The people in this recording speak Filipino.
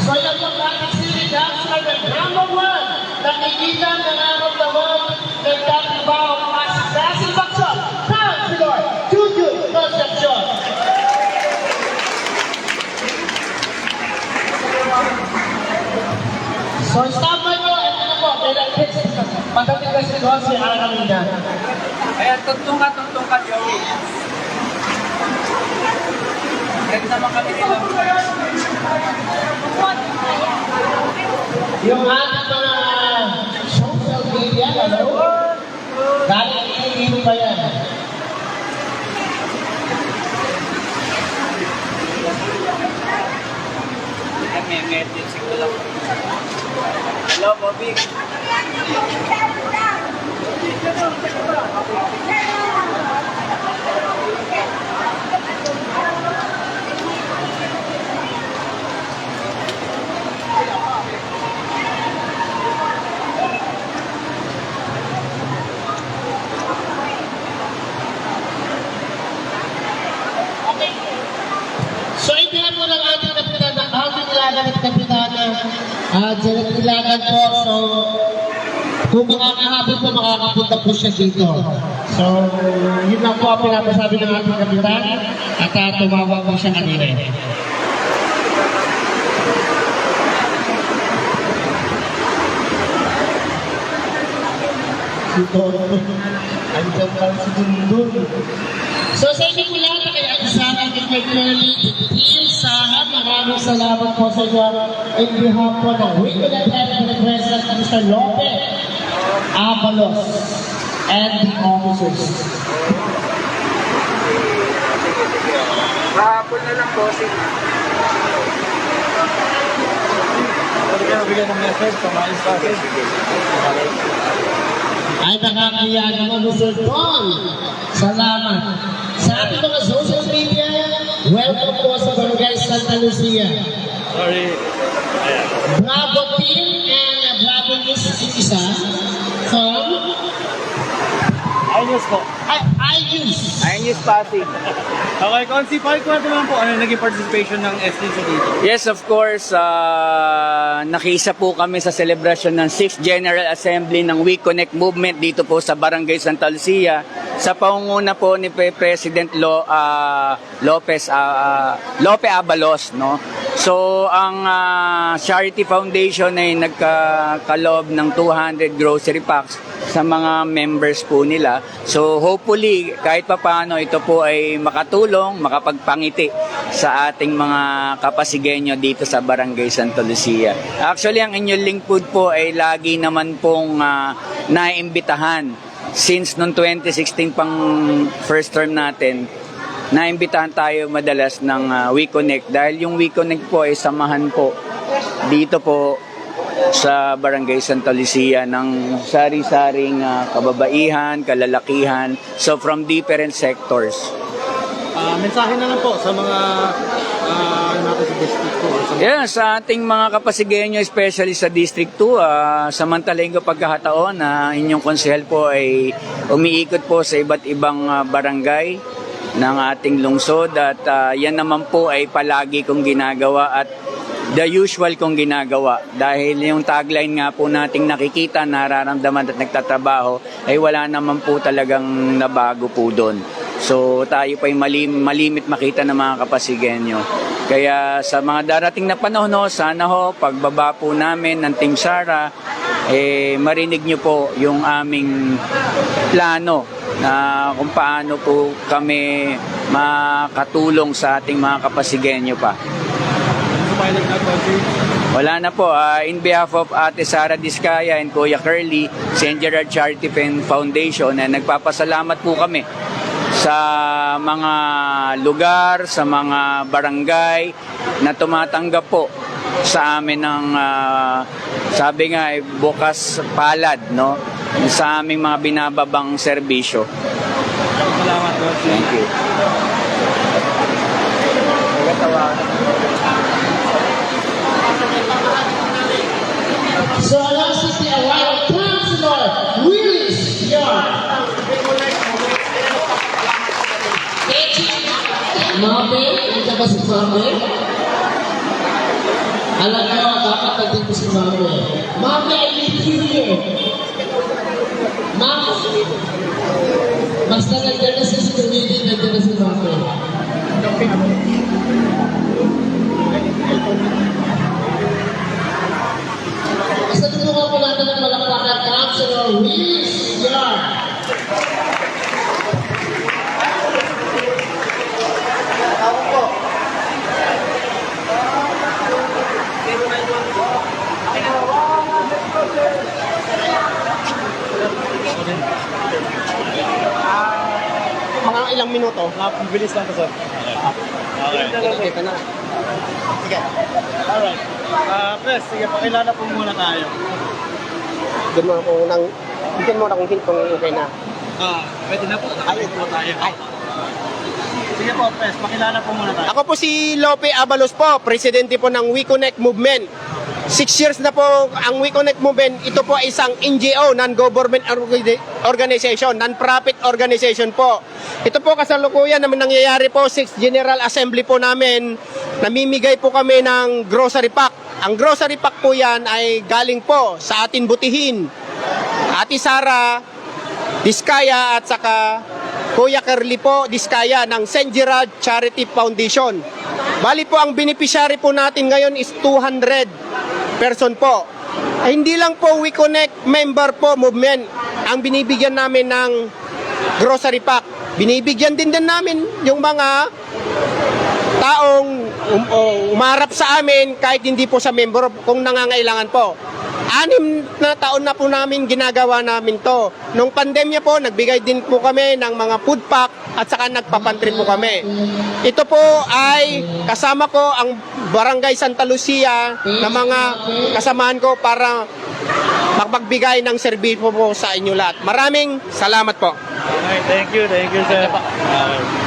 So yan yung ating city councilor ng number 1 nakikita na nararamdaman ng Taglimbao Masigasi Baksyon, Councilor Juju Concepcion. So stop by po, ito na po, kailan pagdating kasi doon si Aramina. Ayan, tuntong ka, Joey. Ganda naman kami nila. Yung ating mga social media, ano? Dahil hindi pa yan. May emergency ko lang. Hello, Bobby. So, itihan mo ng ating kapitan, ng ating ilagan at kapitana. Janet Ilagan po. So, kung makakahapin po, makakapunta po siya dito. So, yun lang po ang pinapasabi ng ating kapitan. At tumawag po siya kanina. Si Toto. Andiyan pa si Dundun. So sa inyo po lahat na kay Agisana, kay Curly, Team Saha, maraming salamat po sa inyo in behalf po ng Wicked and President Mr. Lope Avalos and the officers. Kahapon na lang, bossing. Bigyan ng message sa mga isa. Ay nakakaya naman Mr. Don. Salamat. Sa ating mga social media, welcome po sa Barangay Santa Lucia. Sorry. Bravo Team and Bravo News isa from Ayos po. iNews. Ayos pati. Okay, Consi, pakikwento naman po ano naging participation ng SDC dito? Yes, of course. Nakiisa po kami sa celebration ng 6th General Assembly ng We Connect Movement dito po sa Barangay Santa Lucia. Sa pangunguna po ni President Lope Avalos, no? So, ang Charity Foundation ay nagkakalob ng 200 grocery packs sa mga members po nila. So, hopefully, kahit papaano, ito po ay makatulong, makapagpangiti sa ating mga kapasigenyo dito sa Barangay Santa Lucia. Actually, ang inyong link food po ay lagi naman pong naimbitahan. Since noong 2016 pang first term natin, naimbitahan tayo madalas ng We Connect. Dahil yung We Connect po ay samahan po dito po sa Barangay Santa Lucia ng sari-saring kababaihan, kalalakihan. So from different sectors. Mensahe na lang po sa mga natin sa district ko. Yeah, sa ating mga kapasigenyo, especially sa District 2, samantalahin ko pagkakataon na inyong konsehal po ay umiikot po sa iba't ibang barangay ng ating lungsod at yan naman po ay palagi kong ginagawa at the usual kong ginagawa dahil yung tagline nga po nating nakikita, nararamdaman at nagtatrabaho ay wala naman po talagang nabago po doon. So tayo pa malimit makita ng mga kapasigenyo. Kaya sa mga darating na panahon, sana pagbaba po namin ng Team Sara, marinig nyo po yung aming plano na kung paano po kami makatulong sa ating mga kapasigenyo pa. Wala na po. In behalf of Ate Sara Diskaya and Kuya Curly, St. Gerard Charity Foundation, nagpapasalamat po kami sa mga lugar, sa mga barangay na tumatanggap po sa amin ng sabi nga bukas palad, no? sa aming mga binababang serbisyo. Salamat po. Thank you. So, Alam City Award Councilor Willis Yard. Mame, hindi ba si Mame? Alam nyo, dapat nandun ko si Mame. Mame, I need you here. Mame, basta nandiyan na sa security, nandiyan na si Mame. Basta tulungan ko natin ang malakpakan Councilor Willis Yard. Mga ilang minuto? Bilis lang to, sir. Okay. Dito na. Sige. Alright. Pres, sige, pakilala po muna tayo. Bigyan mo na kung hint kung okay na. Pwede na po. Ayun po tayo. Sige po, Pres, pakilala po muna tayo. Ako po si Lope Abalos po, presidente po ng We Connect Movement. 6 years na po ang We Connect Movement. Ito po ay isang NGO, non-government organization, non-profit organization po. Ito po kasalukuyan naman nangyayari po, 6th General Assembly po namin. Namimigay po kami ng grocery pack. Ang grocery pack po yan ay galing po sa ating butihin. Ate Sara Diskaya at saka Kuya Kerly po Diskaya ng St. Gerard Charity Foundation. Bali po ang beneficiary po natin ngayon is 200 person po. Hindi lang po We Connect member po movement ang binibigyan namin ng grocery pack. Binibigyan din namin yung mga taong umarap sa amin kahit hindi po sa member kung nangangailangan po. 6 na taon na po namin ginagawa namin to. Nung pandemya po, nagbigay din po kami ng mga food pack at saka nagpapantry po kami. Ito po ay kasama ko ang Barangay Santa Lucia na mga kasamahan ko para magbigay ng serbisyo po sa inyo lahat. Maraming salamat po. Okay, thank you, sir. Okay.